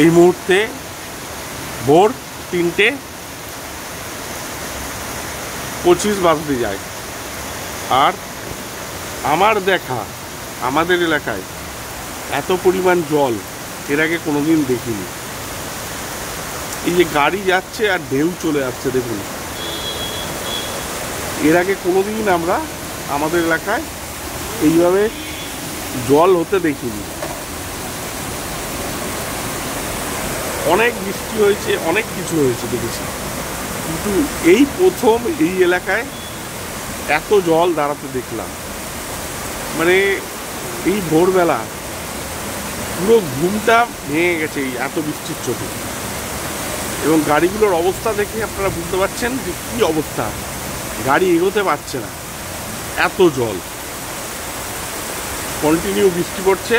এই মুহূর্তে ভোর 3:25 বাজতে যায়, আর আমার দেখা আমাদের এলাকায় এত পরিমাণ জল এর আগে কোনোদিন দেখিনি। এই যে গাড়ি যাচ্ছে আর ঢেউ চলে আসছে, দেখুন, এর আগে কোনোদিন আমরা আমাদের এলাকায় এইভাবে জল হতে দেখিনি। অনেক বৃষ্টি হয়েছে, অনেক কিছু হয়েছে দেখেছি, কিন্তু এই প্রথম এই এলাকায় এত জল দাঁড়াতে দেখলাম। মানে এই ভোরবেলা পুরো ঘুমটা ভেঙে গেছে এই এত বৃষ্টির চোটে। এবং গাড়িগুলোর অবস্থা দেখে আপনারা বুঝতে পারছেন যে কী অবস্থা, গাড়ি এগোতে পারছে না, এত জল। কন্টিনিউ বৃষ্টি পড়ছে।